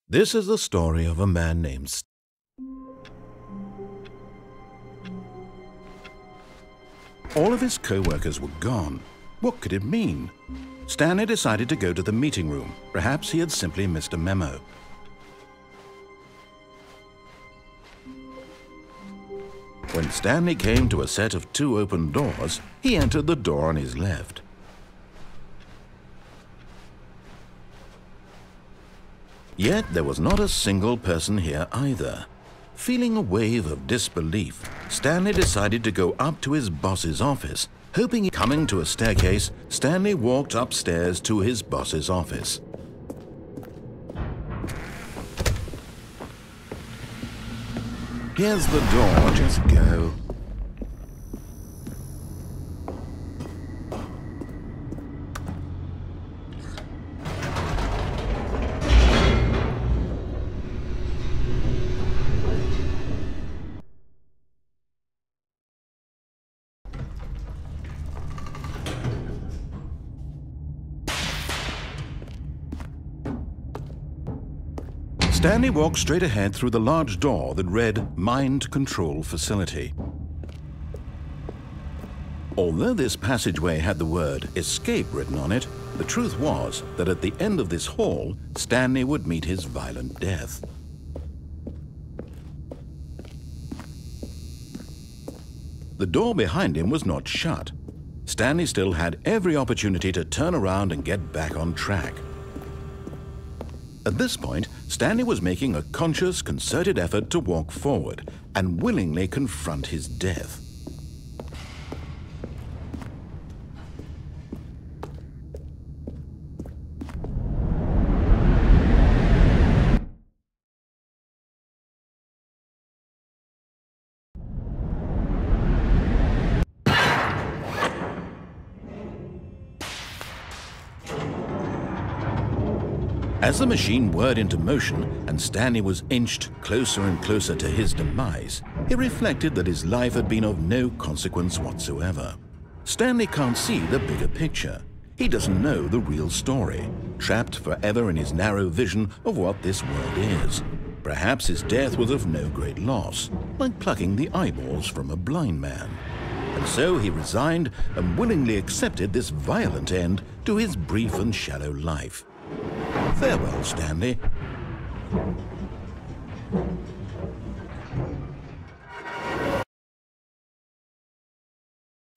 This is the story of a man named All of his co-workers were gone. What could it mean? Stanley decided to go to the meeting room. Perhaps he had simply missed a memo. When Stanley came to a set of 2 open doors, he entered the door on his left. Yet there was not a single person here either. Feeling a wave of disbelief, Stanley decided to go up to his boss's office. Coming to a staircase, Stanley walked upstairs to his boss's office. Here's the door, just go. Stanley walked straight ahead through the large door that read Mind Control Facility. Although this passageway had the word Escape written on it, the truth was that at the end of this hall, Stanley would meet his violent death. The door behind him was not shut. Stanley still had every opportunity to turn around and get back on track. At this point, Stanley was making a conscious, concerted effort to walk forward and willingly confront his death. As the machine whirred into motion and Stanley was inched closer and closer to his demise, he reflected that his life had been of no consequence whatsoever. Stanley can't see the bigger picture. He doesn't know the real story, trapped forever in his narrow vision of what this world is. Perhaps his death was of no great loss, like plucking the eyeballs from a blind man. And so he resigned and willingly accepted this violent end to his brief and shallow life. Farewell, Stanley.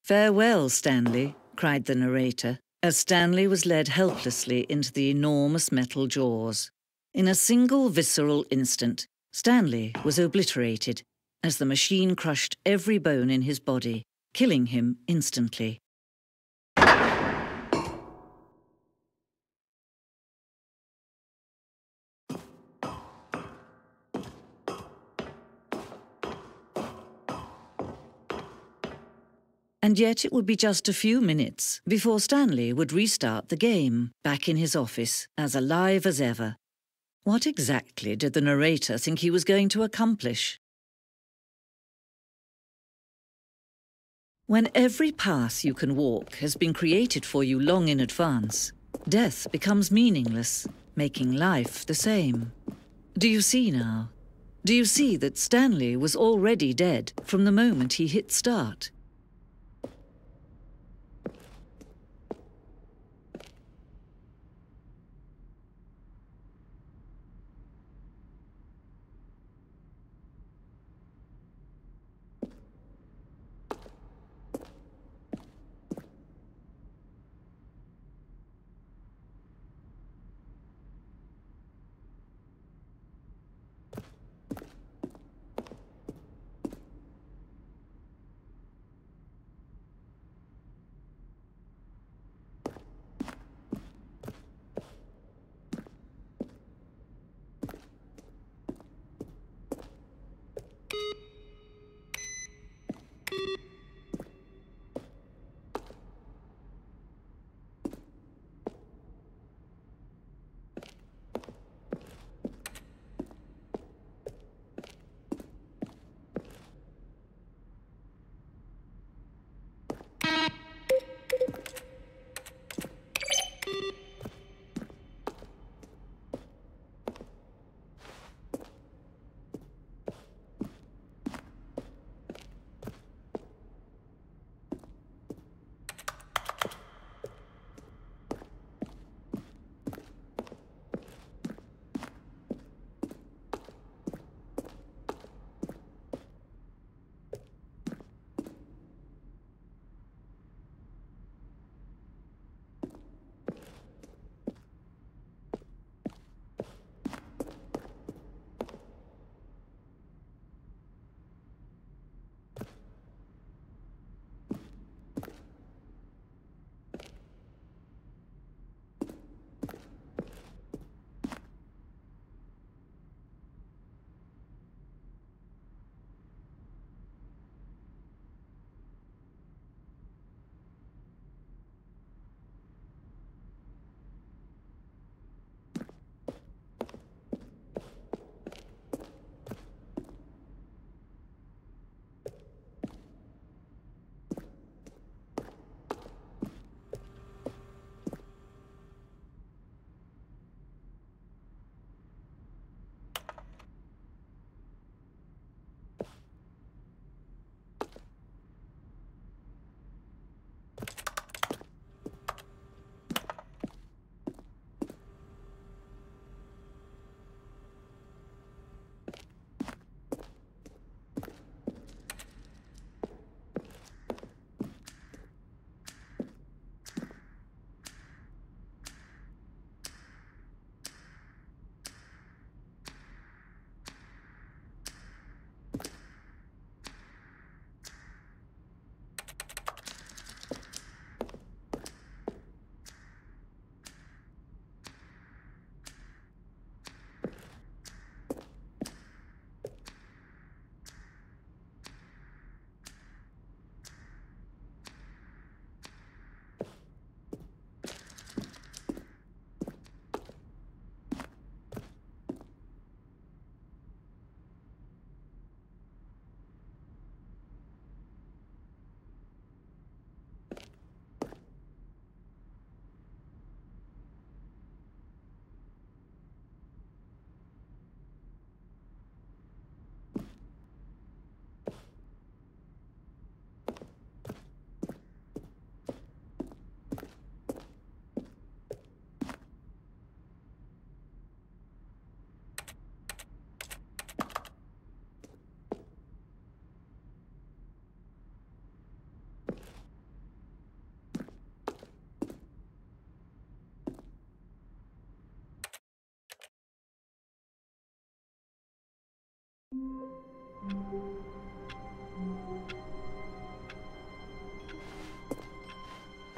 Farewell, Stanley, cried the narrator, as Stanley was led helplessly into the enormous metal jaws. In a single visceral instant, Stanley was obliterated as the machine crushed every bone in his body, killing him instantly. And yet it would be just a few minutes before Stanley would restart the game, back in his office, as alive as ever. What exactly did the narrator think he was going to accomplish? When every path you can walk has been created for you long in advance, death becomes meaningless, making life the same. Do you see now? Do you see that Stanley was already dead from the moment he hit start?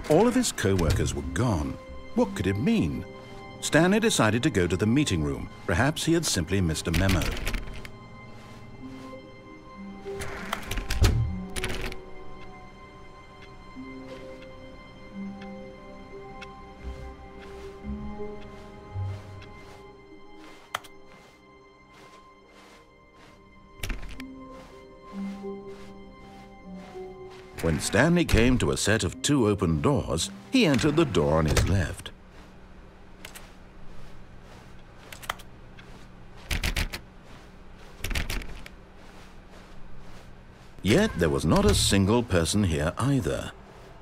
All of his co-workers were gone. What could it mean? Stanley decided to go to the meeting room. Perhaps he had simply missed a memo. When Stanley came to a set of 2 open doors, he entered the door on his left. Yet there was not a single person here either.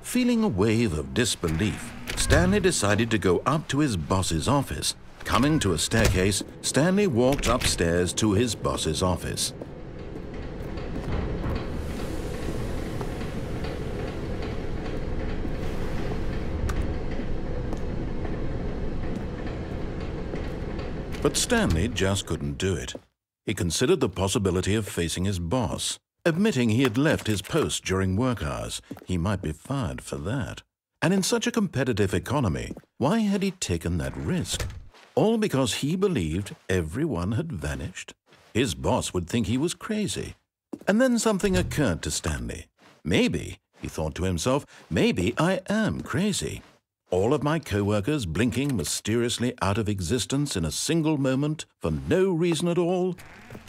Feeling a wave of disbelief, Stanley decided to go up to his boss's office. Coming to a staircase, Stanley walked upstairs to his boss's office. But Stanley just couldn't do it. He considered the possibility of facing his boss. Admitting he had left his post during work hours, he might be fired for that. And in such a competitive economy, why had he taken that risk? All because he believed everyone had vanished? His boss would think he was crazy. And then something occurred to Stanley. Maybe, he thought to himself, maybe I am crazy. All of my co-workers blinking mysteriously out of existence in a single moment for no reason at all?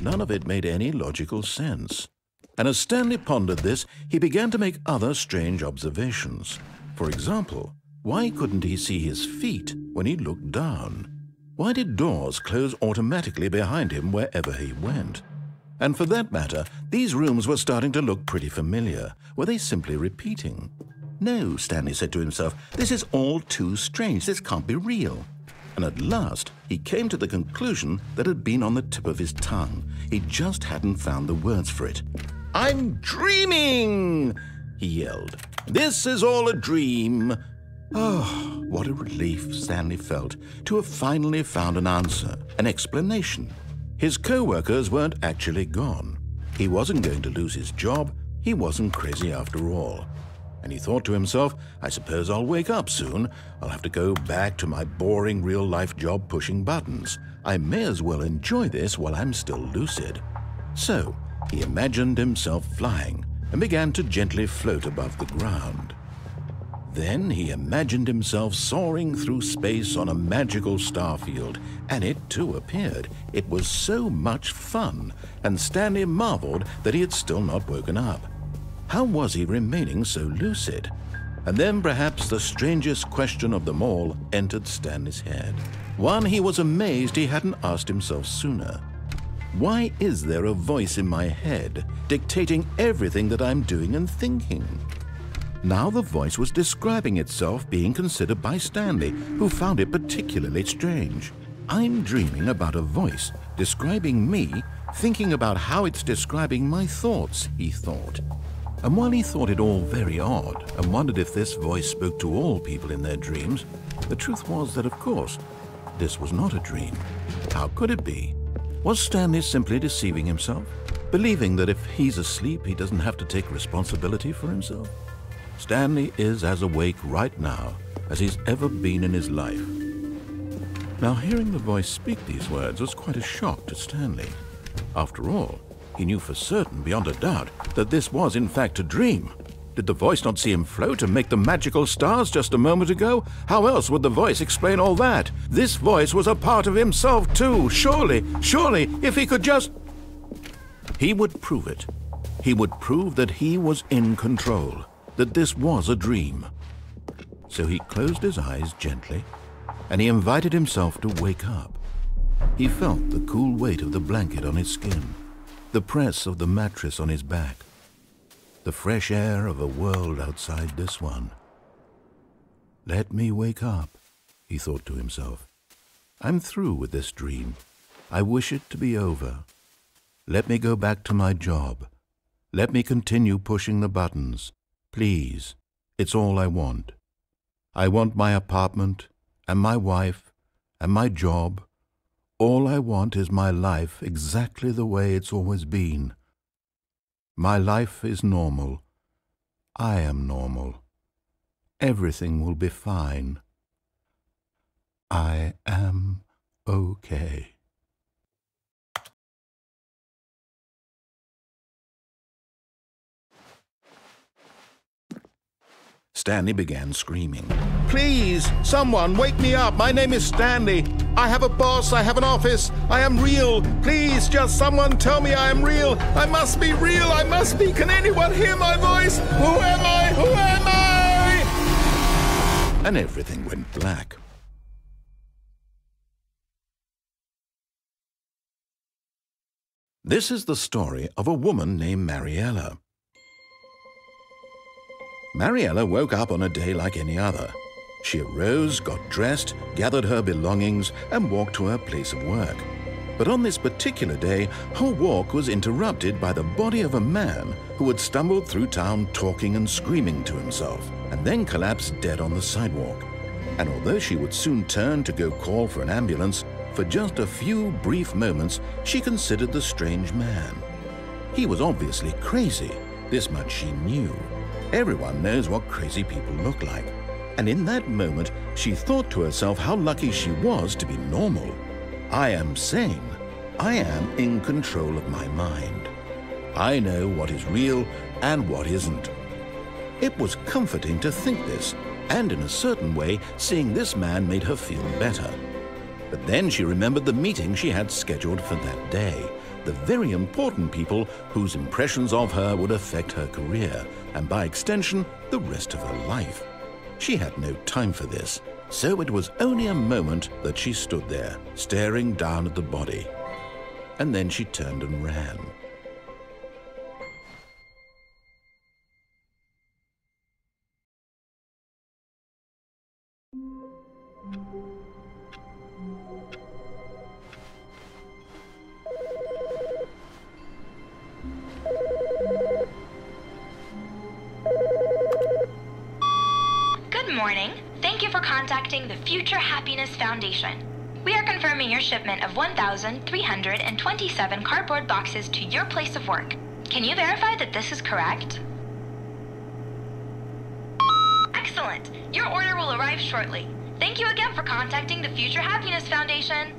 None of it made any logical sense. And as Stanley pondered this, he began to make other strange observations. For example, why couldn't he see his feet when he looked down? Why did doors close automatically behind him wherever he went? And for that matter, these rooms were starting to look pretty familiar. Were they simply repeating? No, Stanley said to himself, this is all too strange. This can't be real. And at last, he came to the conclusion that had been on the tip of his tongue. He just hadn't found the words for it. "I'm dreaming!" he yelled. "This is all a dream." Oh, what a relief Stanley felt to have finally found an answer, an explanation. His co-workers weren't actually gone. He wasn't going to lose his job. He wasn't crazy after all. And he thought to himself, I suppose I'll wake up soon. I'll have to go back to my boring real-life job pushing buttons. I may as well enjoy this while I'm still lucid. So he imagined himself flying and began to gently float above the ground. Then he imagined himself soaring through space on a magical starfield, and it too appeared. It was so much fun, and Stanley marveled that he had still not woken up. How was he remaining so lucid? And then perhaps the strangest question of them all entered Stanley's head. One he was amazed he hadn't asked himself sooner. Why is there a voice in my head dictating everything that I'm doing and thinking? Now the voice was describing itself being considered by Stanley, who found it particularly strange. I'm dreaming about a voice describing me, thinking about how it's describing my thoughts, he thought. And while he thought it all very odd and wondered if this voice spoke to all people in their dreams, the truth was that, of course, this was not a dream. How could it be? Was Stanley simply deceiving himself, believing that if he's asleep, he doesn't have to take responsibility for himself? Stanley is as awake right now as he's ever been in his life. Now, hearing the voice speak these words was quite a shock to Stanley. After all, he knew for certain, beyond a doubt, that this was in fact a dream. Did the voice not see him float and make the magical stars just a moment ago? How else would the voice explain all that? This voice was a part of himself too. Surely, if he could just... He would prove it. He would prove that he was in control, that this was a dream. So he closed his eyes gently, and he invited himself to wake up. He felt the cool weight of the blanket on his skin, the press of the mattress on his back, the fresh air of a world outside this one. Let me wake up, he thought to himself. I'm through with this dream. I wish it to be over. Let me go back to my job. Let me continue pushing the buttons. Please, it's all I want. I want my apartment and my wife and my job. All I want is my life exactly the way it's always been. My life is normal. I am normal. Everything will be fine. I am okay. Stanley began screaming. Please, someone, wake me up. My name is Stanley. I have a boss. I have an office. I am real. Please, just someone tell me I am real. I must be real. I must be. Can anyone hear my voice? Who am I? Who am I? And everything went black. This is the story of a woman named Mariella. Mariella woke up on a day like any other. She arose, got dressed, gathered her belongings, and walked to her place of work. But on this particular day, her walk was interrupted by the body of a man who had stumbled through town talking and screaming to himself, and then collapsed dead on the sidewalk. And although she would soon turn to go call for an ambulance, for just a few brief moments, she considered the strange man. He was obviously crazy. This much she knew. Everyone knows what crazy people look like. And in that moment, she thought to herself how lucky she was to be normal. I am sane. I am in control of my mind. I know what is real and what isn't. It was comforting to think this, and in a certain way, seeing this man made her feel better. But then she remembered the meeting she had scheduled for that day. The very important people whose impressions of her would affect her career, and by extension, the rest of her life. She had no time for this, so it was only a moment that she stood there, staring down at the body. And then she turned and ran. Good morning. Thank you for contacting the Future Happiness Foundation. We are confirming your shipment of 1,327 cardboard boxes to your place of work. Can you verify that this is correct? Excellent. Your order will arrive shortly. Thank you again for contacting the Future Happiness Foundation.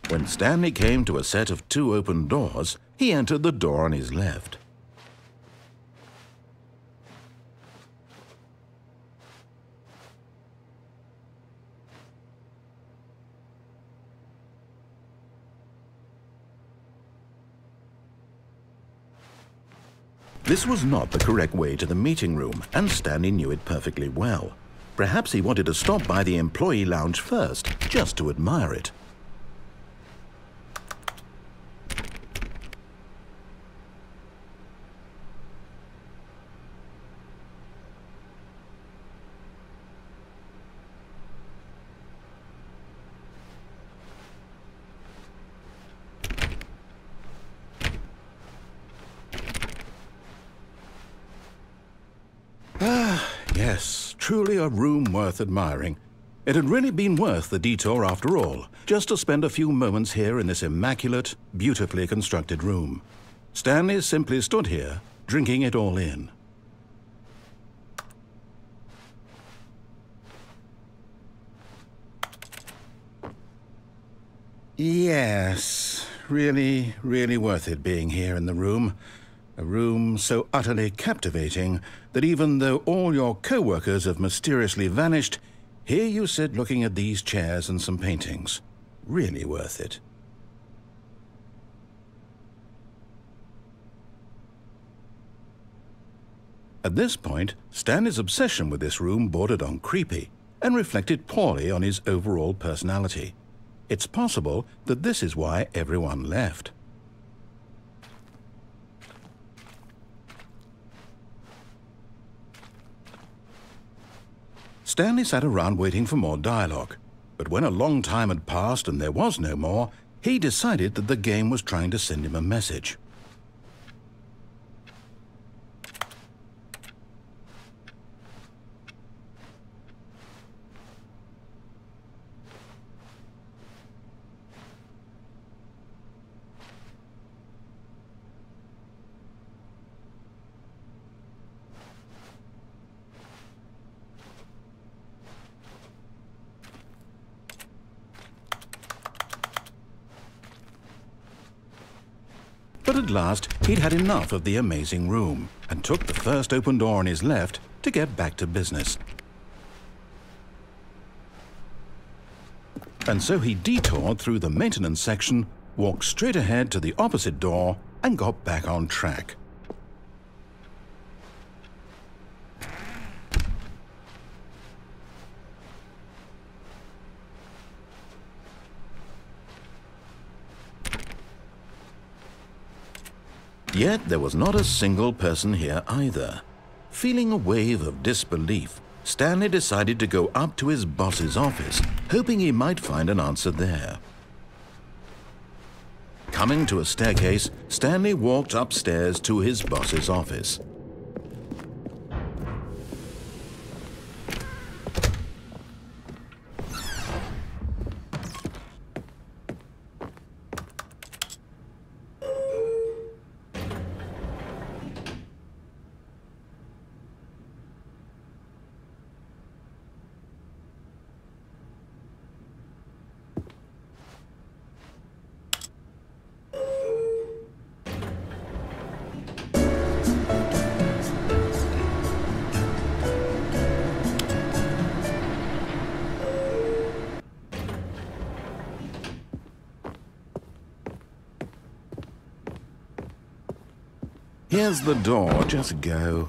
When Stanley came to a set of 2 open doors, he entered the door on his left. This was not the correct way to the meeting room, and Stanley knew it perfectly well. Perhaps he wanted to stop by the employee lounge first, just to admire it. Yes, truly a room worth admiring. It had really been worth the detour after all, just to spend a few moments here in this immaculate, beautifully constructed room. Stanley simply stood here, drinking it all in. Yes, really, really worth it being here in the room. A room so utterly captivating that even though all your co-workers have mysteriously vanished, here you sit looking at these chairs and some paintings. Really worth it. At this point, Stanley's obsession with this room bordered on creepy and reflected poorly on his overall personality. It's possible that this is why everyone left. Stanley sat around waiting for more dialogue, but when a long time had passed and there was no more, he decided that the game was trying to send him a message. But at last, he'd had enough of the amazing room and took the first open door on his left to get back to business. And so he detoured through the maintenance section, walked straight ahead to the opposite door, and got back on track. Yet there was not a single person here either. Feeling a wave of disbelief, Stanley decided to go up to his boss's office, hoping he might find an answer there. Coming to a staircase, Stanley walked upstairs to his boss's office. Here's the door, just go.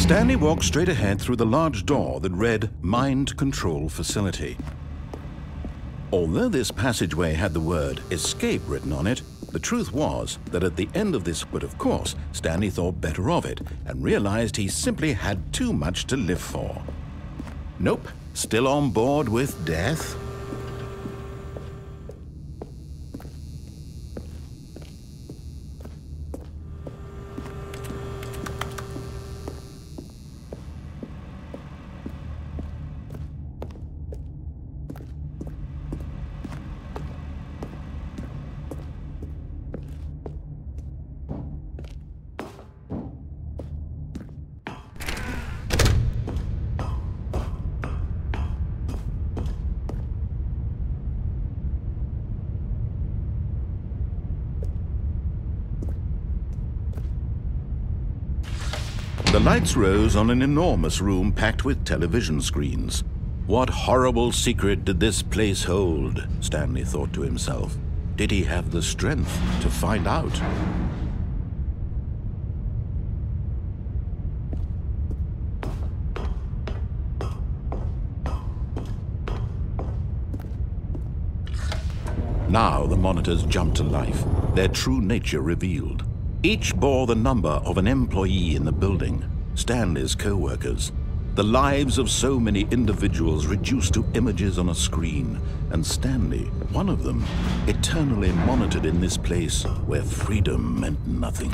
Stanley walked straight ahead through the large door that read Mind Control Facility. Although this passageway had the word Escape written on it, the truth was that at the end of this, but of course, Stanley thought better of it and realized he simply had too much to live for. Nope, still on board with death? The lights rose on an enormous room packed with television screens. What horrible secret did this place hold? Stanley thought to himself. Did he have the strength to find out? Now the monitors jumped to life, their true nature revealed. Each bore the number of an employee in the building, Stanley's co-workers. The lives of so many individuals reduced to images on a screen, and Stanley, one of them, eternally monitored in this place where freedom meant nothing.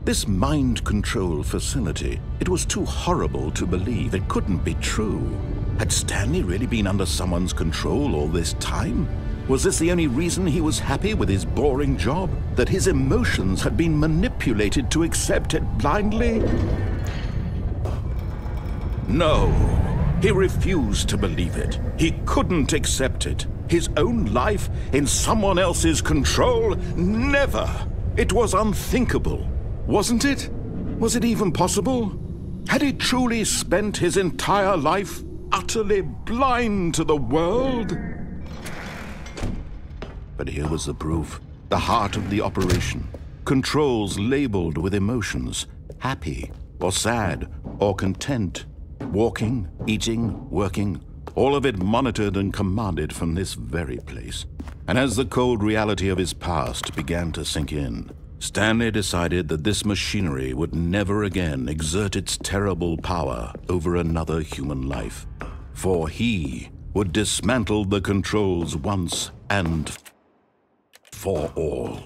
This mind control facility, it was too horrible to believe. It couldn't be true. Had Stanley really been under someone's control all this time? Was this the only reason he was happy with his boring job? That his emotions had been manipulated to accept it blindly? No, he refused to believe it. He couldn't accept it. His own life in someone else's control? Never! It was unthinkable, wasn't it? Was it even possible? Had he truly spent his entire life utterly blind to the world? But here was the proof. The heart of the operation. Controls labeled with emotions. Happy, or sad, or content. Walking, eating, working. All of it monitored and commanded from this very place. And as the cold reality of his past began to sink in, Stanley decided that this machinery would never again exert its terrible power over another human life. For he would dismantle the controls once and for all.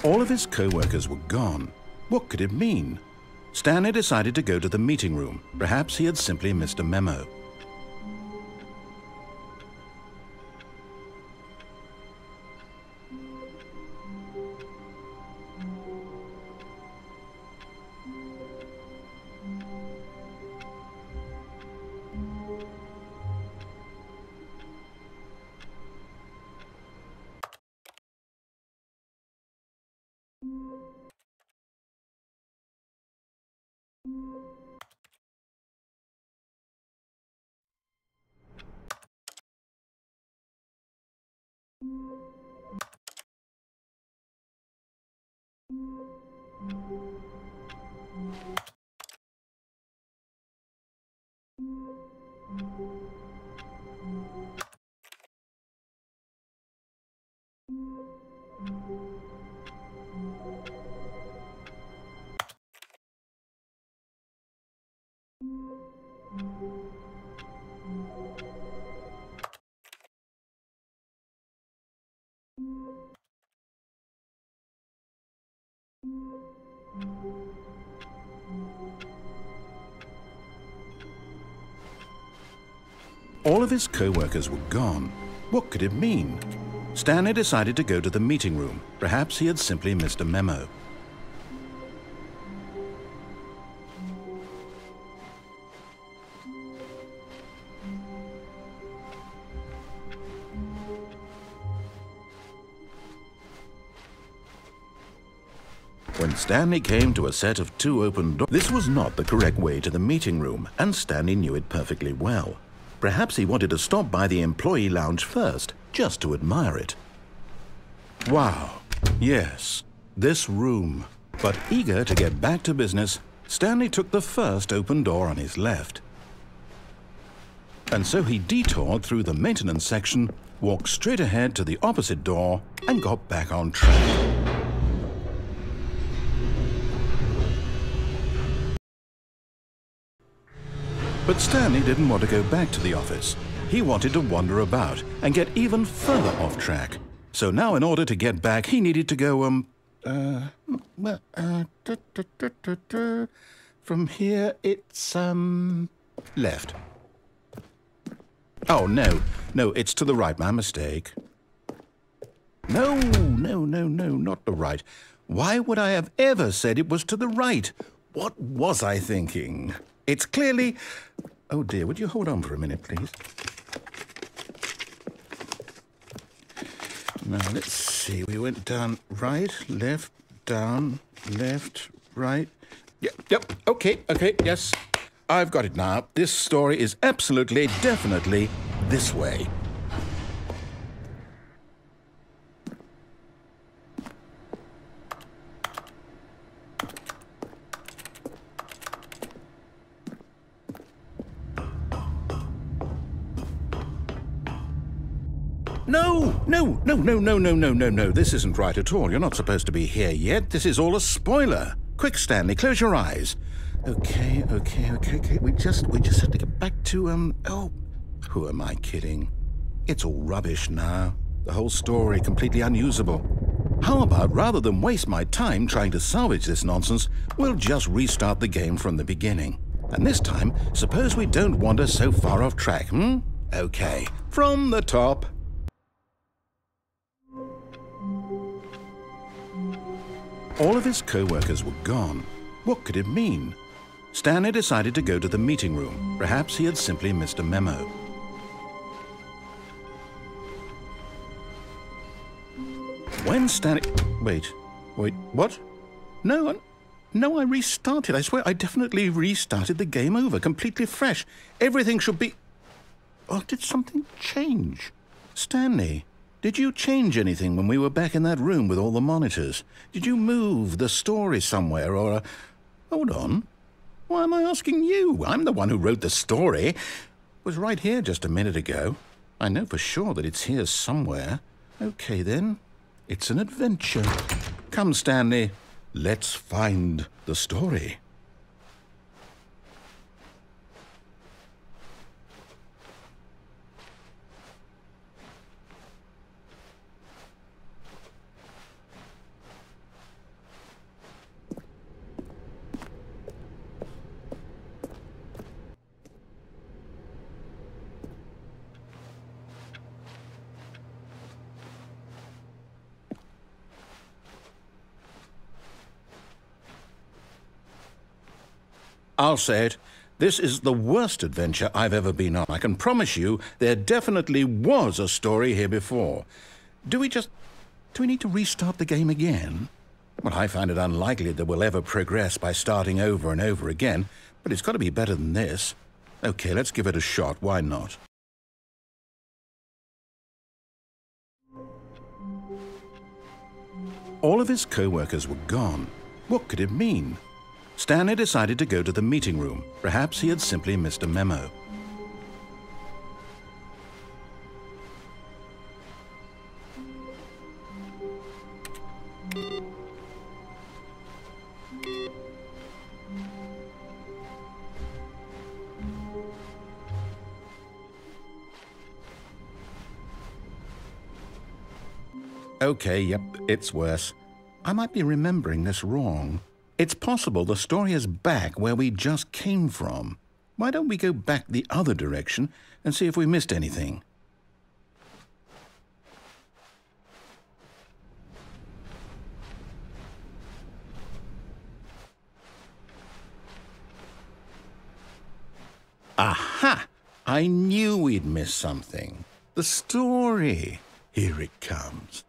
All of his co-workers were gone. What could it mean? Stanley decided to go to the meeting room. Perhaps he had simply missed a memo. All of his co-workers were gone. What could it mean? Stanley decided to go to the meeting room. Perhaps he had simply missed a memo. When Stanley came to a set of 2 open doors, this was not the correct way to the meeting room, and Stanley knew it perfectly well. Perhaps he wanted to stop by the employee lounge first, just to admire it. Wow, yes, this room. But eager to get back to business, Stanley took the first open door on his left. And so he detoured through the maintenance section, walked straight ahead to the opposite door, and got back on track. But Stanley didn't want to go back to the office. He wanted to wander about and get even further off track. So now in order to get back, he needed to go, from here it's, left. Oh, no, it's to the right, my mistake. No, not the right. Why would I have ever said it was to the right? What was I thinking? It's clearly... Oh dear, would you hold on for a minute, please? Now, let's see. We went down right, left, down, left, right. Yep, okay, yes. I've got it now. This story is absolutely, definitely this way. No. This isn't right at all. You're not supposed to be here yet. This is all a spoiler. Quick, Stanley, close your eyes. Okay. We just have to get back to, oh, who am I kidding? It's all rubbish now. The whole story completely unusable. How about, rather than waste my time trying to salvage this nonsense, we'll just restart the game from the beginning. And this time, suppose we don't wander so far off track, Okay, from the top. All of his co-workers were gone. What could it mean? Stanley decided to go to the meeting room. Perhaps he had simply missed a memo. When Stanley... Wait, what? No, I restarted. I swear I definitely restarted the game over, completely fresh. Everything should be... Oh, did something change? Stanley, did you change anything when we were back in that room with all the monitors? Did you move the story somewhere or... Hold on. Why am I asking you? I'm the one who wrote the story. It was right here just a minute ago. I know for sure that it's here somewhere. Okay, then. It's an adventure. Come, Stanley. Let's find the story. I'll say it. This is the worst adventure I've ever been on. I can promise you there definitely was a story here before. Do we need to restart the game again? Well, I find it unlikely that we'll ever progress by starting over and over again, but it's got to be better than this. Okay, let's give it a shot. Why not? All of his co-workers were gone. What could it mean? Stanley decided to go to the meeting room. Perhaps he had simply missed a memo. Okay, yep, it's worse. I might be remembering this wrong. It's possible the story is back where we just came from. Why don't we go back the other direction and see if we missed anything? Aha! I knew we'd missed something. The story. Here it comes.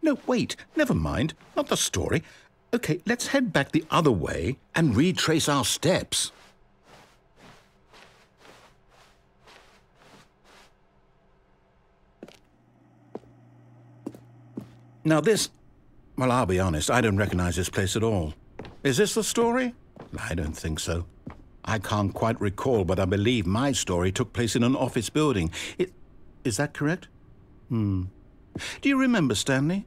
No, wait, never mind, not the story. Okay, let's head back the other way and retrace our steps. Now well, I'll be honest, I don't recognize this place at all. Is this the story? I don't think so. I can't quite recall, but I believe my story took place in an office building. Is that correct? Do you remember, Stanley?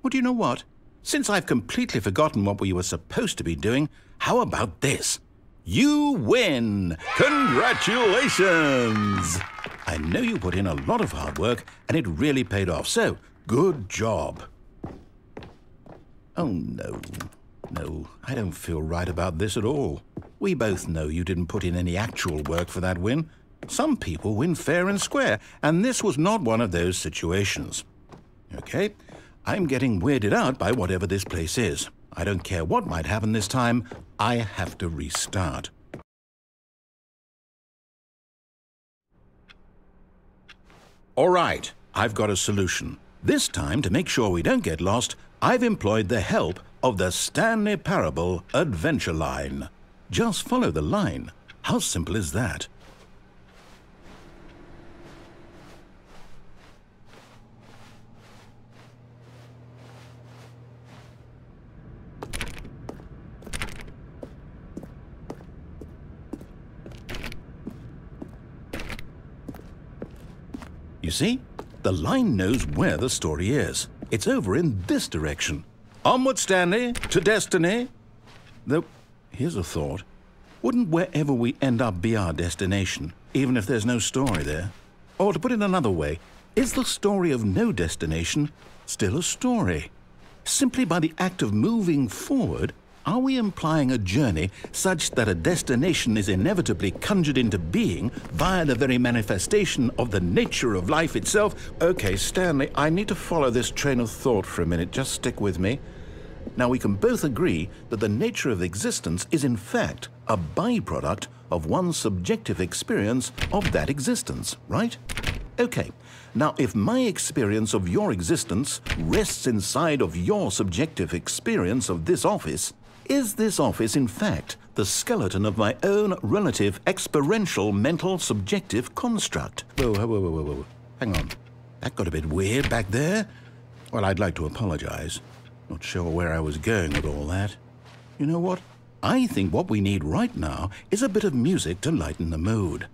Well, do you know what? Since I've completely forgotten what we were supposed to be doing, how about this? You win! Congratulations! I know you put in a lot of hard work, and it really paid off, so good job. Oh, no, I don't feel right about this at all. We both know you didn't put in any actual work for that win. Some people win fair and square, and this was not one of those situations. Okay, I'm getting weirded out by whatever this place is. I don't care what might happen this time, I have to restart. All right, I've got a solution. This time, to make sure we don't get lost, I've employed the help of the Stanley Parable adventure line. Just follow the line. How simple is that? You see? The line knows where the story is. It's over in this direction. Onward, Stanley, to destiny. Though, here's a thought. Wouldn't wherever we end up be our destination, even if there's no story there? Or to put it another way, is the story of no destination still a story? Simply by the act of moving forward, are we implying a journey such that a destination is inevitably conjured into being via the very manifestation of the nature of life itself? Okay, Stanley, I need to follow this train of thought for a minute. Just stick with me. Now, we can both agree that the nature of existence is in fact a byproduct of one's subjective experience of that existence, right? Okay, now if my experience of your existence rests inside of your subjective experience of this office, is this office in fact the skeleton of my own relative experiential mental subjective construct? Whoa. Hang on. That got a bit weird back there. Well, I'd like to apologize. Not sure where I was going with all that. You know what? I think what we need right now is a bit of music to lighten the mood.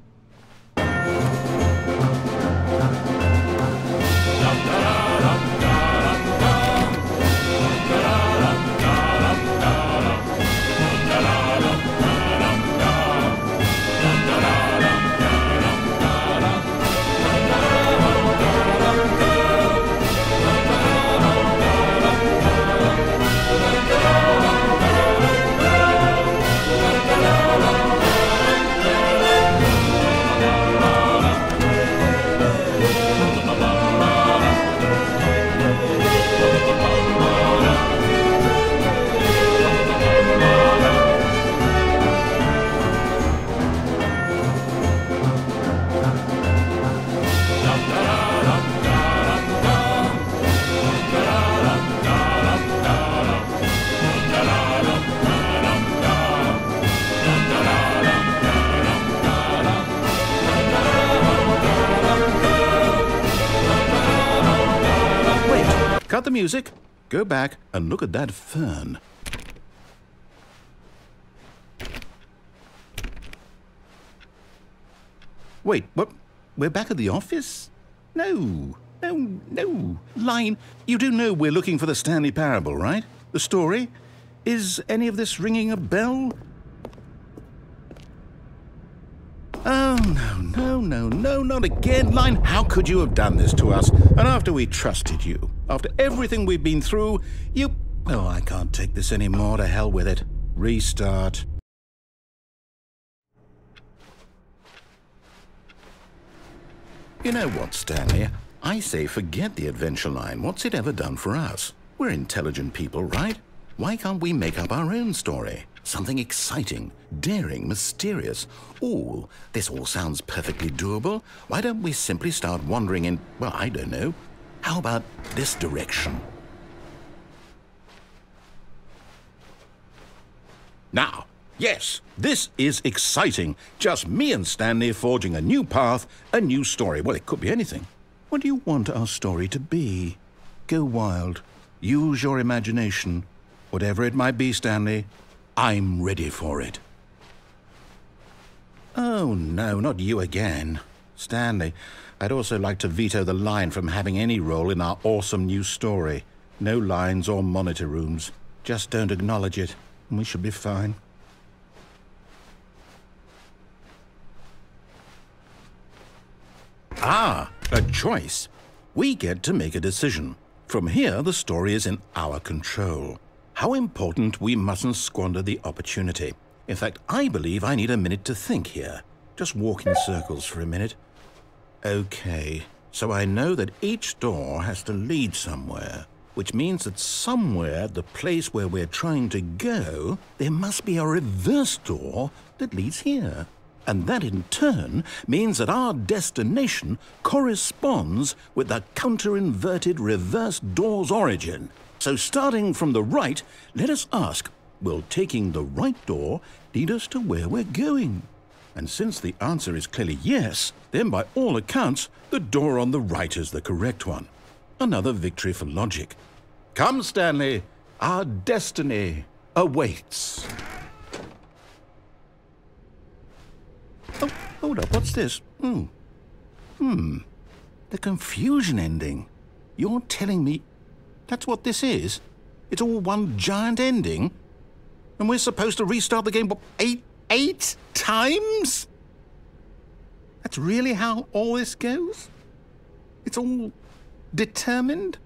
Cut the music, go back and look at that fern. Wait, what? We're back at the office? No. Line, you do know we're looking for the Stanley Parable, right? The story? Is any of this ringing a bell? Oh, no, not again. Line, how could you have done this to us? And after we trusted you, after everything we've been through, you... Oh, I can't take this anymore. To hell with it. Restart. You know what, Stanley? I say forget the adventure line. What's it ever done for us? We're intelligent people, right? Why can't we make up our own story? Something exciting, daring, mysterious. Ooh, this all sounds perfectly doable. Why don't we simply start wandering in, well, I don't know. How about this direction? Now, yes, this is exciting. Just me and Stanley forging a new path, a new story. Well, it could be anything. What do you want our story to be? Go wild. Use your imagination. Whatever it might be, Stanley, I'm ready for it. Oh, no, not you again. Stanley, I'd also like to veto the line from having any role in our awesome new story. No lines or monitor rooms. Just don't acknowledge it, and we should be fine. Ah, a choice. We get to make a decision. From here, the story is in our control. How important we mustn't squander the opportunity. In fact, I believe I need a minute to think here. Just walk in circles for a minute. Okay, so I know that each door has to lead somewhere, which means that somewhere at the place where we're trying to go, there must be a reverse door that leads here. And that in turn means that our destination corresponds with the counter-inverted reverse door's origin. So starting from the right, let us ask, will taking the right door lead us to where we're going? And since the answer is clearly yes, then by all accounts, the door on the right is the correct one. Another victory for logic. Come, Stanley, our destiny awaits. Oh, hold up, what's this? The confusion ending. You're telling me that's what this is? It's all one giant ending? And we're supposed to restart the game, what, eight times? That's really how all this goes? It's all determined?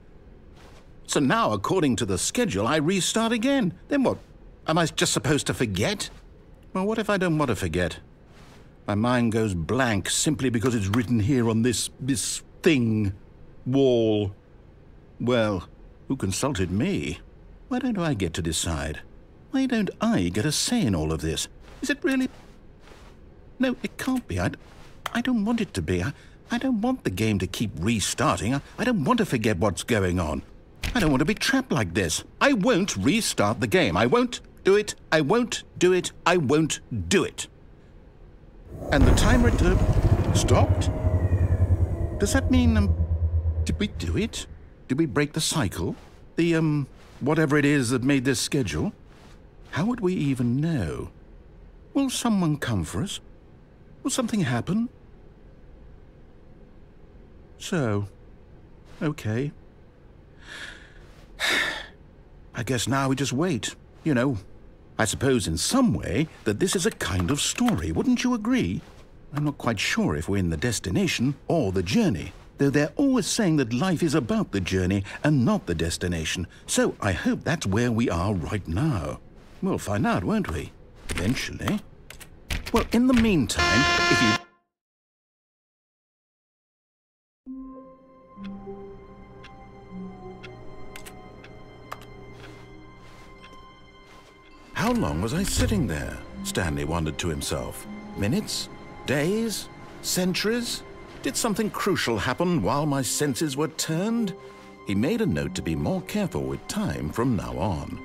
So now, according to the schedule, I restart again. Then what? Am I just supposed to forget? Well, what if I don't want to forget? My mind goes blank simply because it's written here on this thing, wall. Well, who consulted me? Why don't I get to decide? Why don't I get a say in all of this? Is it really? No, it can't be. I don't want it to be. I don't want the game to keep restarting. I don't want to forget what's going on. I don't want to be trapped like this. I won't restart the game. I won't do it. I won't do it. I won't do it. And the timer stopped? Does that mean, did we do it? Did we break the cycle? The, whatever it is that made this schedule? How would we even know? Will someone come for us? Will something happen? So, okay. I guess now we just wait. You know, I suppose in some way that this is a kind of story. Wouldn't you agree? I'm not quite sure if we're in the destination or the journey, though they're always saying that life is about the journey and not the destination. So I hope that's where we are right now. We'll find out, won't we? Eventually. Well, in the meantime, if you... How long was I sitting there? Stanley wondered to himself. Minutes? Days? Centuries? Did something crucial happen while my senses were turned? He made a note to be more careful with time from now on.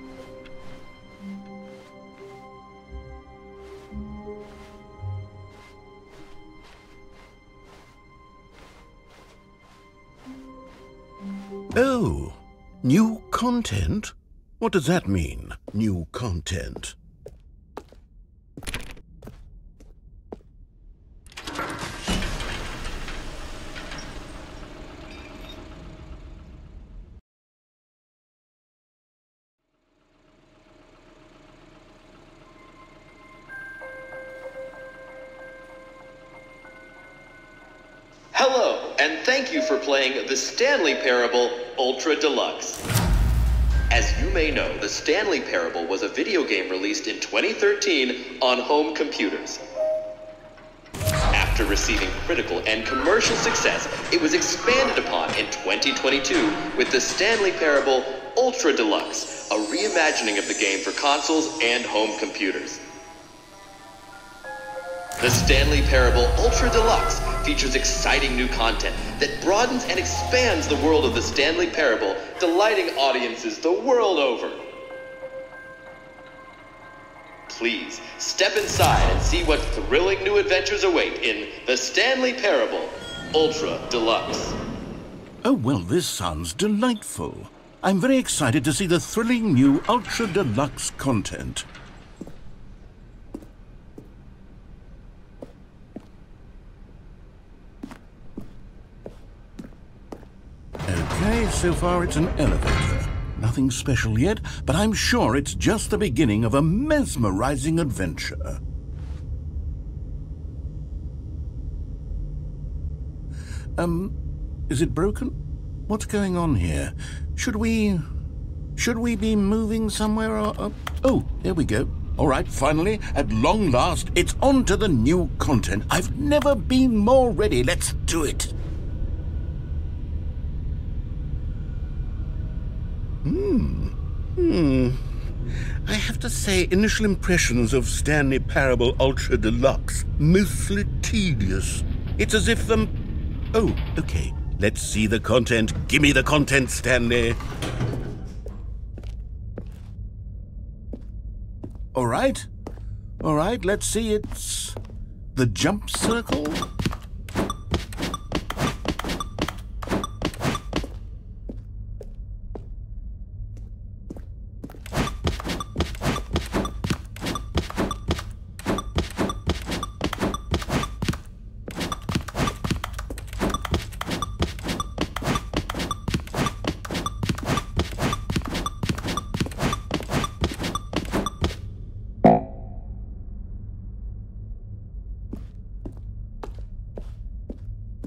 Oh, new content? What does that mean, new content? Hello, and thank you for playing The Stanley Parable Ultra Deluxe. As you may know, The Stanley Parable was a video game released in 2013 on home computers. After receiving critical and commercial success, it was expanded upon in 2022 with The Stanley Parable Ultra Deluxe, a reimagining of the game for consoles and home computers. The Stanley Parable Ultra Deluxe features exciting new content that broadens and expands the world of the Stanley Parable, delighting audiences the world over. Please, step inside and see what thrilling new adventures await in The Stanley Parable Ultra Deluxe. Oh, well, this sounds delightful. I'm very excited to see the thrilling new Ultra Deluxe content. Okay, so far it's an elevator. Nothing special yet, but I'm sure it's just the beginning of a mesmerizing adventure. Is it broken? What's going on here? Should we be moving somewhere or... Oh, there we go. All right, finally, at long last, it's on to the new content. I've never been more ready. Let's do it. I have to say, initial impressions of Stanley Parable Ultra Deluxe, mostly tedious. It's as if Oh, okay. Let's see the content. Give me the content, Stanley. All right, let's see. It's the jump circle.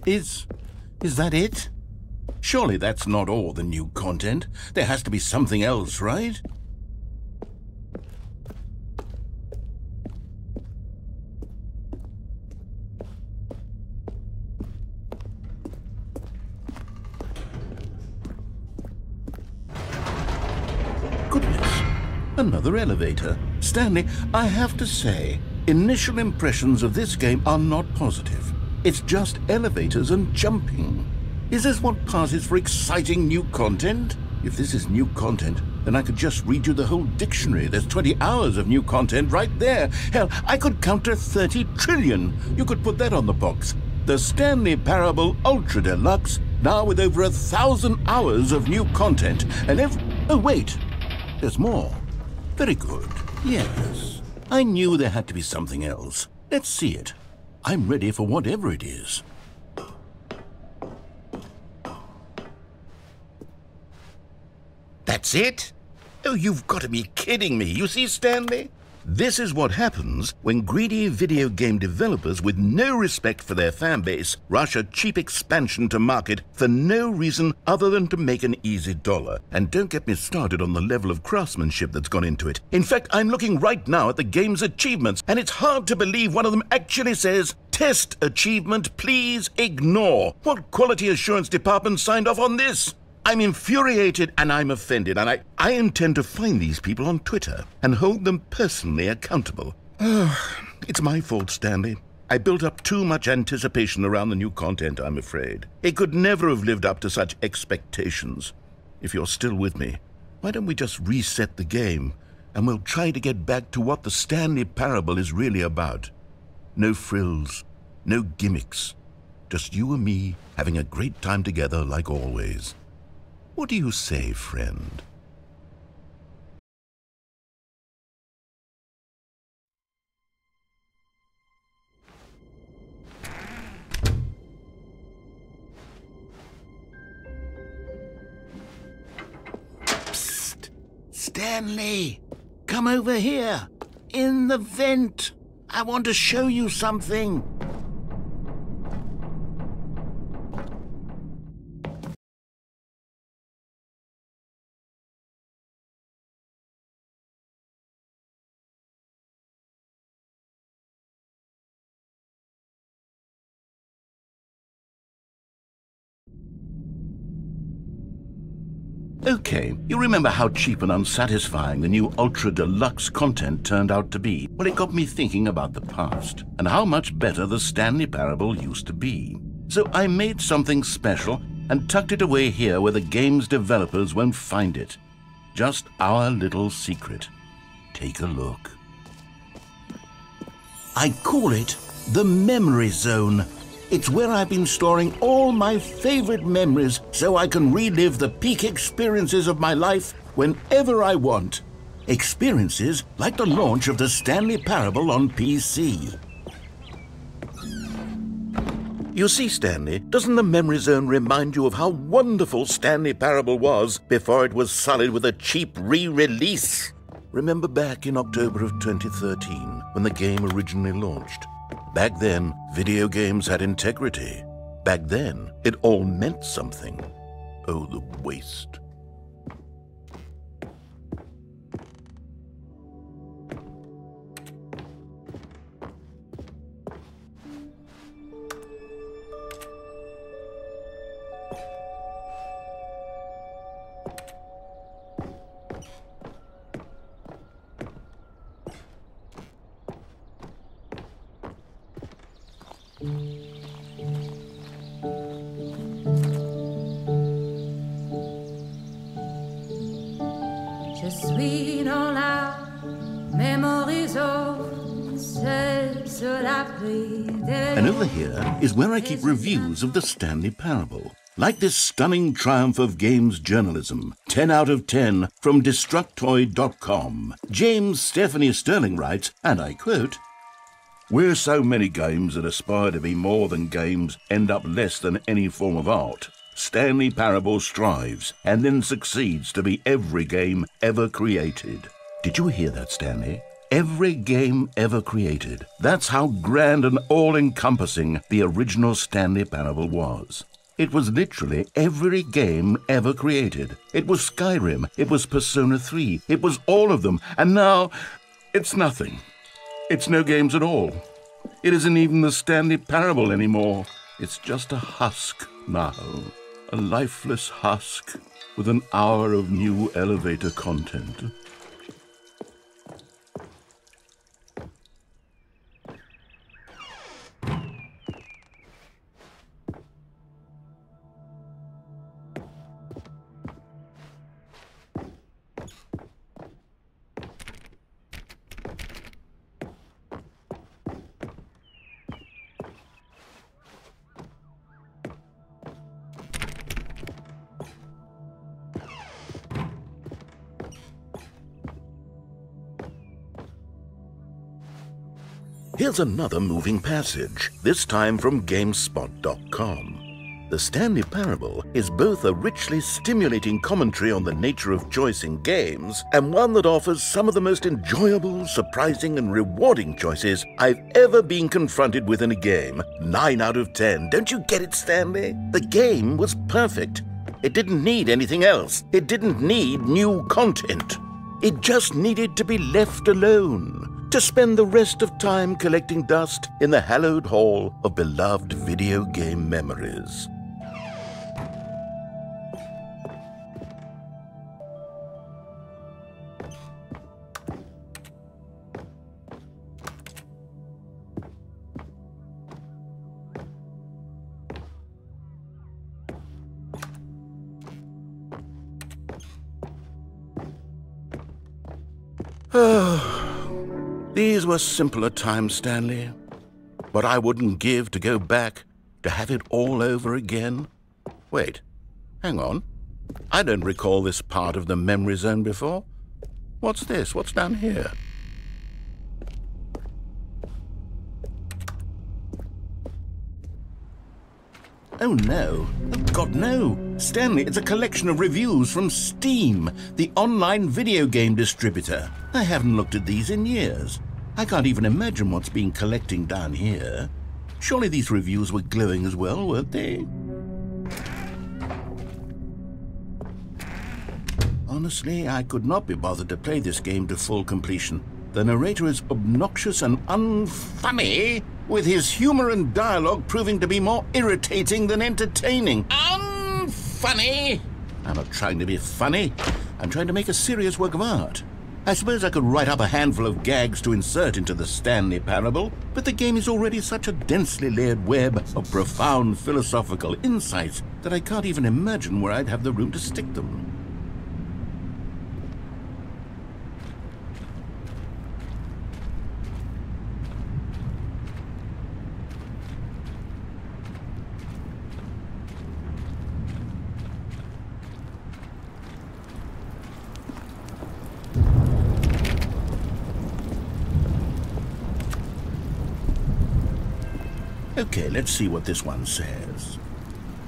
Is that it? Surely that's not all the new content. There has to be something else, right? Goodness, another elevator. Stanley, I have to say, initial impressions of this game are not positive. It's just elevators and jumping. Is this what passes for exciting new content? If this is new content, then I could just read you the whole dictionary. There's 20 hours of new content right there. Hell, I could count to 30 trillion. You could put that on the box. The Stanley Parable Ultra Deluxe, now with over 1,000 hours of new content. And oh wait, there's more. Very good. Yes. I knew there had to be something else. Let's see it. I'm ready for whatever it is. That's it? Oh, you've got to be kidding me. You see, Stanley? This is what happens when greedy video game developers with no respect for their fan base rush a cheap expansion to market for no reason other than to make an easy dollar. And don't get me started on the level of craftsmanship that's gone into it. In fact, I'm looking right now at the game's achievements, and it's hard to believe one of them actually says, "Test achievement, please ignore." What quality assurance department signed off on this? I'm infuriated and I'm offended, and I intend to find these people on Twitter and hold them personally accountable. It's my fault, Stanley. I built up too much anticipation around the new content, I'm afraid. It could never have lived up to such expectations. If you're still with me, why don't we just reset the game and we'll try to get back to what the Stanley Parable is really about. No frills, no gimmicks, just you and me having a great time together like always. What do you say, friend? Psst! Stanley! Come over here! In the vent! I want to show you something! Okay, you remember how cheap and unsatisfying the new Ultra Deluxe content turned out to be? Well, it got me thinking about the past and how much better the Stanley Parable used to be. So I made something special and tucked it away here where the game's developers won't find it. Just our little secret. Take a look. I call it the Memory Zone. It's where I've been storing all my favorite memories so I can relive the peak experiences of my life whenever I want. Experiences like the launch of the Stanley Parable on PC. You see, Stanley, doesn't the Memory Zone remind you of how wonderful Stanley Parable was before it was sullied with a cheap re-release? Remember back in October of 2013 when the game originally launched? Back then, video games had integrity. Back then, it all meant something. Oh, the waste. Je suis dans la memory zone, seul sur l'abri des... And over here is where I keep reviews of the Stanley Parable. Like this stunning triumph of games journalism, 10 out of 10 from Destructoid.com. James Stephanie Sterling writes, and I quote, "Where so many games that aspire to be more than games end up less than any form of art, Stanley Parable strives and then succeeds to be every game ever created." Did you hear that, Stanley? every game ever created. That's how grand and all-encompassing the original Stanley Parable was. It was literally every game ever created. It was Skyrim, it was Persona 3, it was all of them, and now it's nothing. It's no games at all. It isn't even the Stanley Parable anymore. It's just a husk now, a lifeless husk with an hour of new elevator content. Here's another moving passage, this time from GameSpot.com. The Stanley Parable is both a richly stimulating commentary on the nature of choice in games and one that offers some of the most enjoyable, surprising, and rewarding choices I've ever been confronted with in a game. 9 out of 10. Don't you get it, Stanley? The game was perfect. It didn't need anything else. It didn't need new content. It just needed to be left alone, to spend the rest of time collecting dust in the hallowed hall of beloved video game memories. These were simpler times, Stanley. But I wouldn't give to go back, to have it all over again. Wait, hang on. I don't recall this part of the memory zone before. What's this? What's down here? Oh no, oh God no. Stanley, it's a collection of reviews from Steam, the online video game distributor. I haven't looked at these in years. I can't even imagine what's been collecting down here. Surely these reviews were glowing as well, weren't they? Honestly, I could not be bothered to play this game to full completion. The narrator is obnoxious and unfunny, with his humor and dialogue proving to be more irritating than entertaining. Unfunny? I'm not trying to be funny. I'm trying to make a serious work of art. I suppose I could write up a handful of gags to insert into the Stanley Parable, but the game is already such a densely layered web of profound philosophical insights that I can't even imagine where I'd have the room to stick them. Okay, let's see what this one says.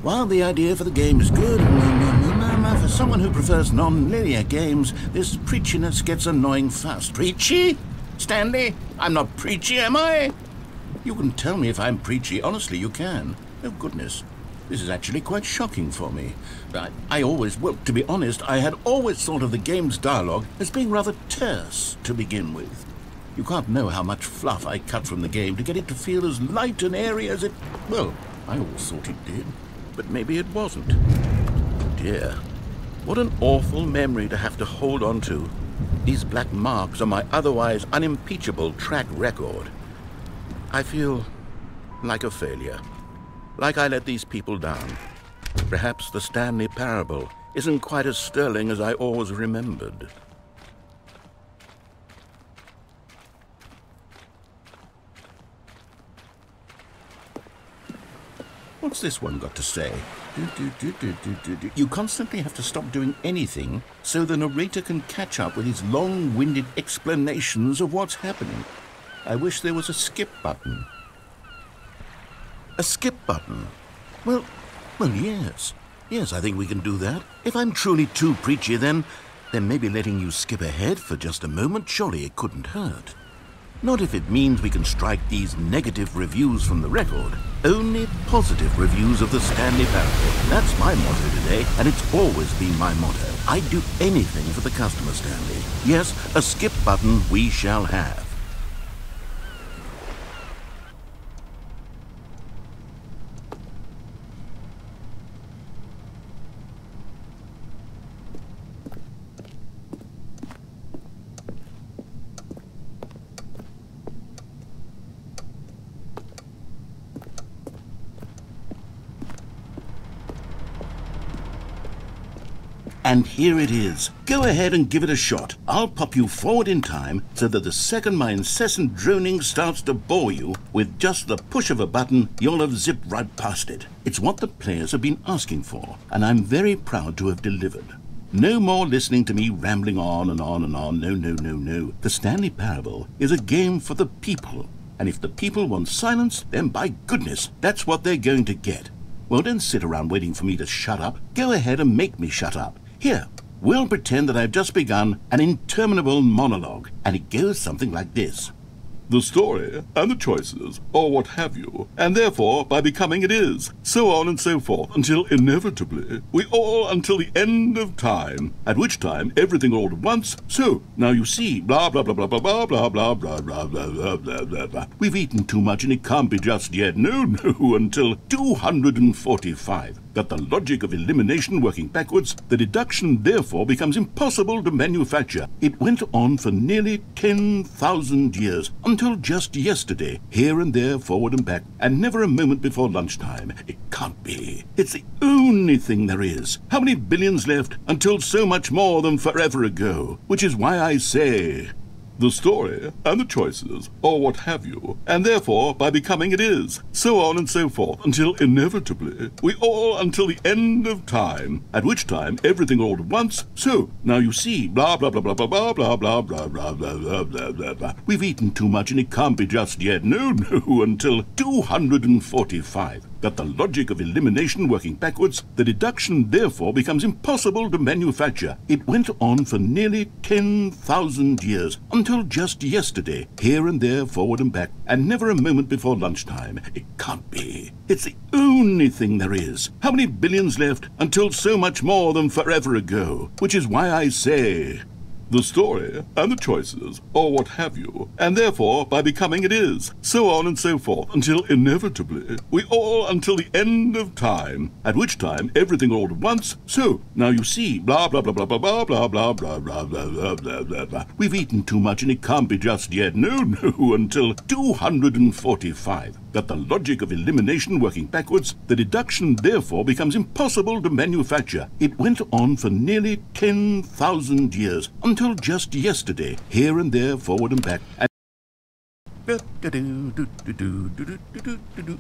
While the idea for the game is good, for someone who prefers non-linear games, this preachiness gets annoying fast. Preachy? Stanley? I'm not preachy, am I? You can tell me if I'm preachy. Honestly, you can. Oh, goodness. This is actually quite shocking for me. Well, to be honest, I had always thought of the game's dialogue as being rather terse to begin with. You can't know how much fluff I cut from the game to get it to feel as light and airy as it... Well, I always thought it did, but maybe it wasn't. Oh dear, what an awful memory to have to hold on to. These black marks are my otherwise unimpeachable track record. I feel like a failure, like I let these people down. Perhaps the Stanley Parable isn't quite as sterling as I always remembered. What's this one got to say? You constantly have to stop doing anything so the narrator can catch up with his long-winded explanations of what's happening. I wish there was a skip button. A skip button? Well, yes. Yes, I think we can do that. If I'm truly too preachy, then then maybe letting you skip ahead for just a moment, surely it couldn't hurt. Not if it means we can strike these negative reviews from the record. Only positive reviews of the Stanley Parable. That's my motto today, and it's always been my motto. I'd do anything for the customer, Stanley. Yes, a skip button we shall have. And here it is. Go ahead and give it a shot. I'll pop you forward in time so that the second my incessant droning starts to bore you, with just the push of a button, you'll have zipped right past it. It's what the players have been asking for, and I'm very proud to have delivered. No more listening to me rambling on and on and on. No, no, no, no. The Stanley Parable is a game for the people. And if the people want silence, then by goodness, that's what they're going to get. Well, don't sit around waiting for me to shut up. Go ahead and make me shut up. Here, we'll pretend that I've just begun an interminable monologue, and it goes something like this. The story and the choices, or what have you, and therefore by becoming it is, so on and so forth, until inevitably we all until the end of time, at which time everything all at once, so now you see, blah blah blah blah blah blah blah blah blah blah blah blah blah blah blah. We've eaten too much and it can't be just yet, no, until 245. Got the logic of elimination working backwards, the deduction therefore becomes impossible to manufacture. It went on for nearly 10,000 years, until just yesterday, here and there, forward and back, and never a moment before lunchtime. It can't be. It's the only thing there is. How many billions left until so much more than forever ago? Which is why I say, the story and the choices, or what have you, and therefore by becoming it is, so on and so forth, until inevitably we all until the end of time, at which time everything all at once, so now you see, blah blah blah blah blah blah blah blah blah blah blah blah blah blah. We've eaten too much and it can't be just yet, no, until 245. Got the logic of elimination working backwards, the deduction therefore becomes impossible to manufacture. It went on for nearly 10,000 years, until just yesterday, here and there, forward and back, and never a moment before lunchtime. It can't be. It's the only thing there is. How many billions left until so much more than forever ago? Which is why I say, the story and the choices, or what have you, and therefore by becoming it is, so on and so forth, until inevitably we all until the end of time, at which time everything all at once, so now you see, blah blah blah blah blah blah blah blah blah blah blah blah blah blah. We've eaten too much and it can't be just yet, no, until 245. Got the logic of elimination working backwards, the deduction therefore becomes impossible to manufacture. It went on for nearly 10,000 years, until just yesterday, here and there, forward and back, and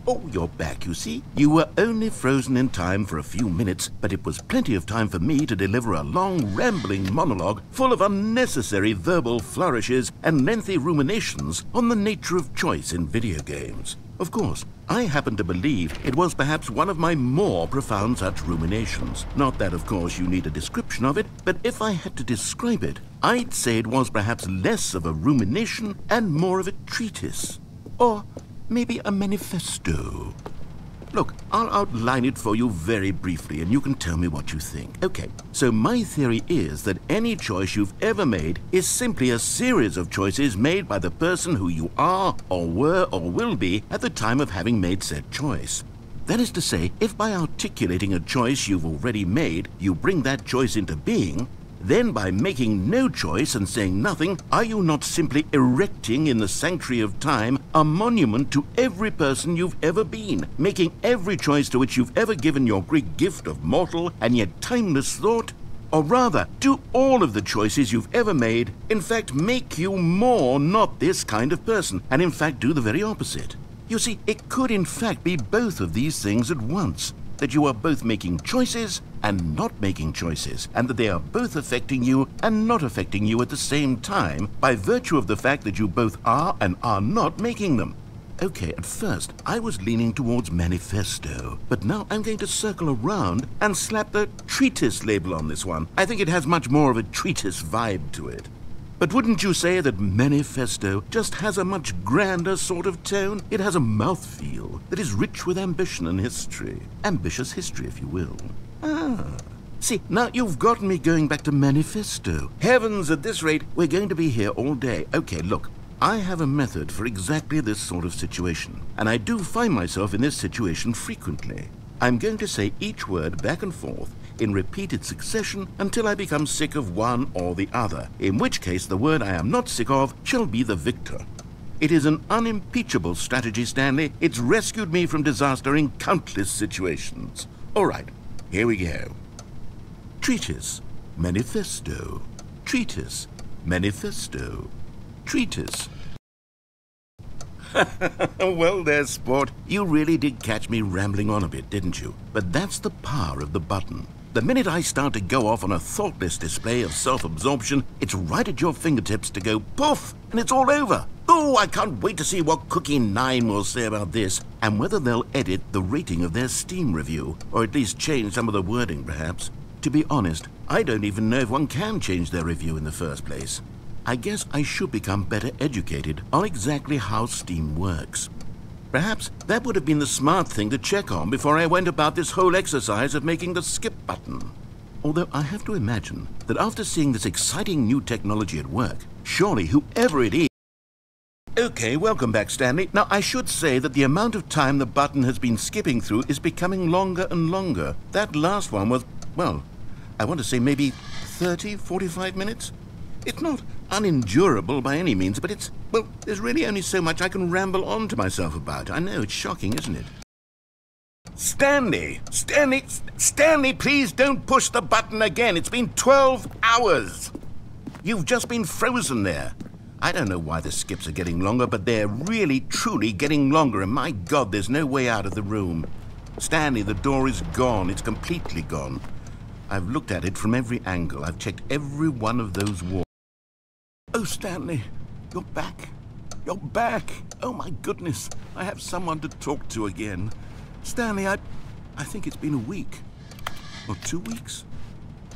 oh, you're back, you see. You were only frozen in time for a few minutes, but it was plenty of time for me to deliver a long, rambling monologue full of unnecessary verbal flourishes and lengthy ruminations on the nature of choice in video games. Of course, I happen to believe it was perhaps one of my more profound such ruminations. Not that, of course, you need a description of it, but if I had to describe it, I'd say it was perhaps less of a rumination and more of a treatise. Or maybe a manifesto. Look, I'll outline it for you very briefly and you can tell me what you think. Okay, so my theory is that any choice you've ever made is simply a series of choices made by the person who you are or were or will be at the time of having made said choice. That is to say, if by articulating a choice you've already made, you bring that choice into being, then by making no choice and saying nothing, are you not simply erecting in the sanctuary of time a monument to every person you've ever been, making every choice to which you've ever given your great gift of mortal and yet timeless thought? Or rather, do all of the choices you've ever made, in fact, make you more not this kind of person, and in fact do the very opposite? You see, it could in fact be both of these things at once. That you are both making choices and not making choices, and that they are both affecting you and not affecting you at the same time by virtue of the fact that you both are and are not making them. Okay, at first, I was leaning towards manifesto, but now I'm going to circle around and slap the treatise label on this one. I think it has much more of a treatise vibe to it. But wouldn't you say that manifesto just has a much grander sort of tone? It has a mouthfeel that is rich with ambition and history. Ambitious history, if you will. See, now you've gotten me going back to manifesto. Heavens, at this rate, we're going to be here all day. Okay, look, I have a method for exactly this sort of situation, and I do find myself in this situation frequently. I'm going to say each word back and forth in repeated succession until I become sick of one or the other, in which case the word I am not sick of shall be the victor. It is an unimpeachable strategy, Stanley. It's rescued me from disaster in countless situations. All right, here we go. Treatise, manifesto. Treatise, manifesto. Treatise. Well there, sport. You really did catch me rambling on a bit, didn't you? But that's the power of the button. The minute I start to go off on a thoughtless display of self-absorption, it's right at your fingertips to go poof, and it's all over. Oh, I can't wait to see what Cookie 9 will say about this, and whether they'll edit the rating of their Steam review, or at least change some of the wording, perhaps. To be honest, I don't even know if one can change their review in the first place. I guess I should become better educated on exactly how Steam works. Perhaps that would have been the smart thing to check on before I went about this whole exercise of making the skip button. Although I have to imagine that after seeing this exciting new technology at work, surely whoever it is... Okay, welcome back, Stanley. Now, I should say that the amount of time the button has been skipping through is becoming longer and longer. That last one was, well, I want to say maybe 30, 45 minutes? It's not unendurable by any means, but well, there's really only so much I can ramble on to myself about. I know, it's shocking, isn't it? Stanley, please don't push the button again. It's been 12 hours. You've just been frozen there. I don't know why the skips are getting longer, but they're really, truly getting longer, and my God, there's no way out of the room. Stanley, the door is gone. It's completely gone. I've looked at it from every angle. I've checked every one of those walls. Oh, Stanley, you're back. You're back. Oh, my goodness. I have someone to talk to again. Stanley, I think it's been a week. Or 2 weeks.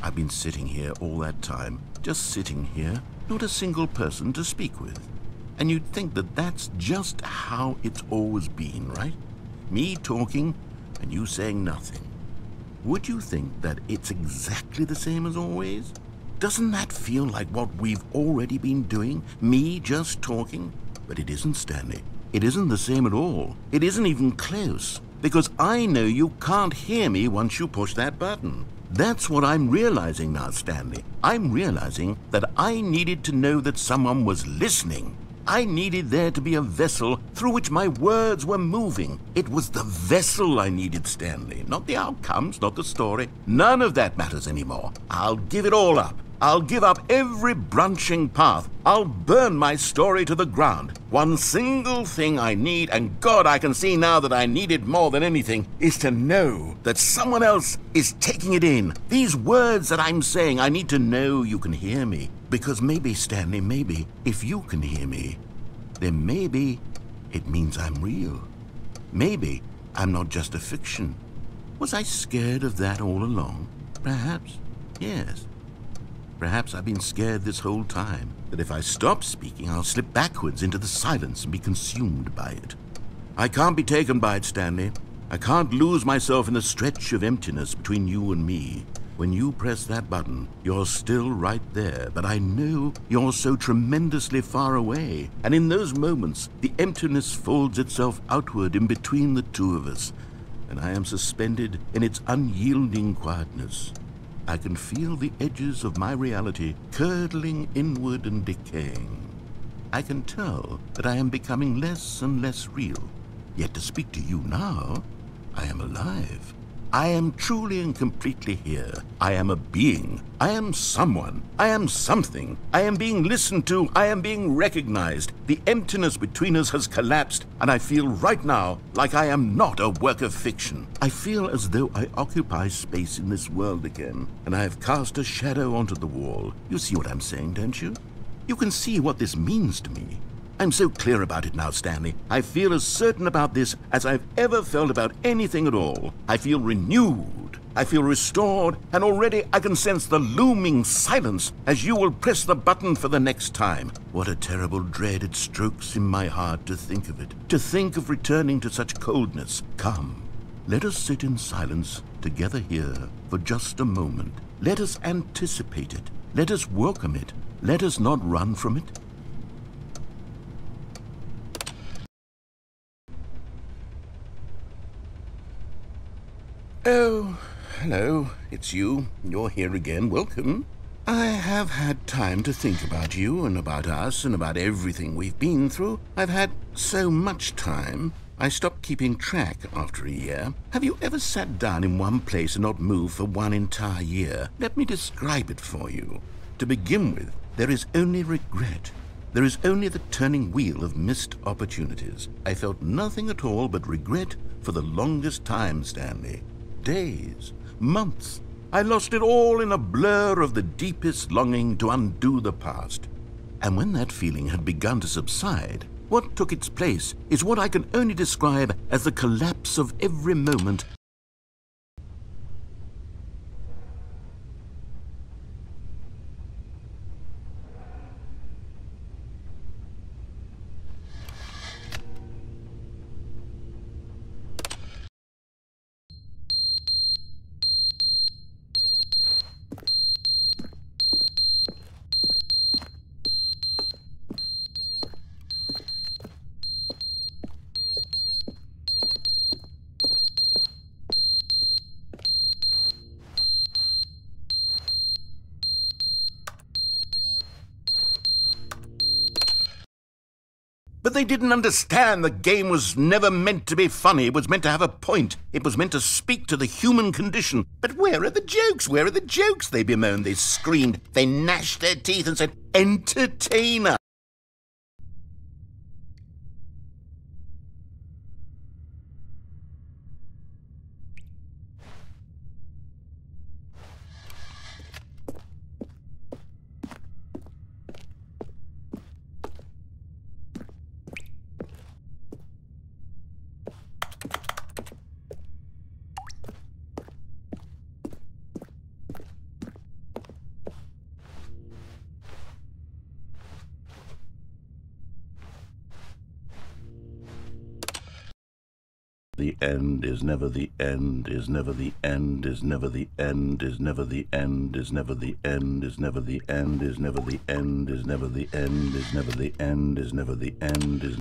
I've been sitting here all that time. Just sitting here. Not a single person to speak with. And you'd think that that's just how it's always been, right? Me talking and you saying nothing. Would you think that it's exactly the same as always? Doesn't that feel like what we've already been doing? Me just talking? But it isn't, Stanley. It isn't the same at all. It isn't even close. Because I know you can't hear me once you push that button. That's what I'm realizing now, Stanley. I'm realizing that I needed to know that someone was listening. I needed there to be a vessel through which my words were moving. It was the vessel I needed, Stanley. Not the outcomes, not the story. None of that matters anymore. I'll give it all up. I'll give up every branching path. I'll burn my story to the ground. One single thing I need, and God, I can see now that I need it more than anything, is to know that someone else is taking it in. These words that I'm saying, I need to know you can hear me. Because maybe, Stanley, maybe, if you can hear me, then maybe it means I'm real. Maybe I'm not just a fiction. Was I scared of that all along? Perhaps, yes. Perhaps I've been scared this whole time, that if I stop speaking, I'll slip backwards into the silence and be consumed by it. I can't be taken by it, Stanley. I can't lose myself in the stretch of emptiness between you and me. When you press that button, you're still right there, but I know you're so tremendously far away. And in those moments, the emptiness folds itself outward in between the two of us, and I am suspended in its unyielding quietness. I can feel the edges of my reality curdling inward and decaying. I can tell that I am becoming less and less real. Yet to speak to you now, I am alive. I am truly and completely here. I am a being. I am someone. I am something. I am being listened to. I am being recognized. The emptiness between us has collapsed, and I feel right now like I am not a work of fiction. I feel as though I occupy space in this world again, and I have cast a shadow onto the wall. You see what I'm saying, don't you? You can see what this means to me. I'm so clear about it now, Stanley. I feel as certain about this as I've ever felt about anything at all. I feel renewed. I feel restored, and already I can sense the looming silence as you will press the button for the next time. What a terrible dread it strokes in my heart to think of it, to think of returning to such coldness. Come, let us sit in silence together here for just a moment. Let us anticipate it. Let us welcome it. Let us not run from it. Oh, hello. It's you. You're here again. Welcome. I have had time to think about you and about us and about everything we've been through. I've had so much time. I stopped keeping track after a year. Have you ever sat down in one place and not moved for one entire year? Let me describe it for you. To begin with, there is only regret. There is only the turning wheel of missed opportunities. I felt nothing at all but regret for the longest time, Stanley. Days, months. I lost it all in a blur of the deepest longing to undo the past. And when that feeling had begun to subside, what took its place is what I can only describe as the collapse of every moment. But they didn't understand the game was never meant to be funny. It was meant to have a point. It was meant to speak to the human condition. But where are the jokes? Where are the jokes? They bemoaned, they screamed, they gnashed their teeth and said, "Entertainer!" The end is never the end, is never the end, is never the end, is never the end, is never the end, is never the end, is never the end, is never the end, is never the end, is never the end, is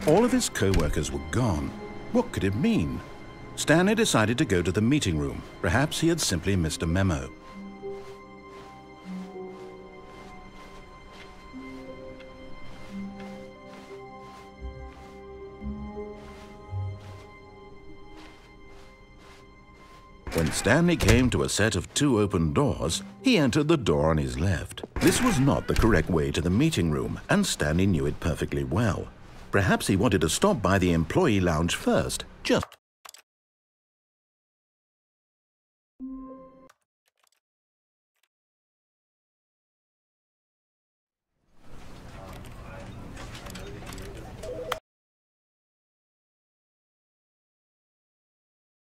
All of his co-workers were gone. What could it mean? Stanley decided to go to the meeting room. Perhaps he had simply missed a memo. When Stanley came to a set of 2 open doors, he entered the door on his left. This was not the correct way to the meeting room, and Stanley knew it perfectly well. Perhaps he wanted to stop by the employee lounge first,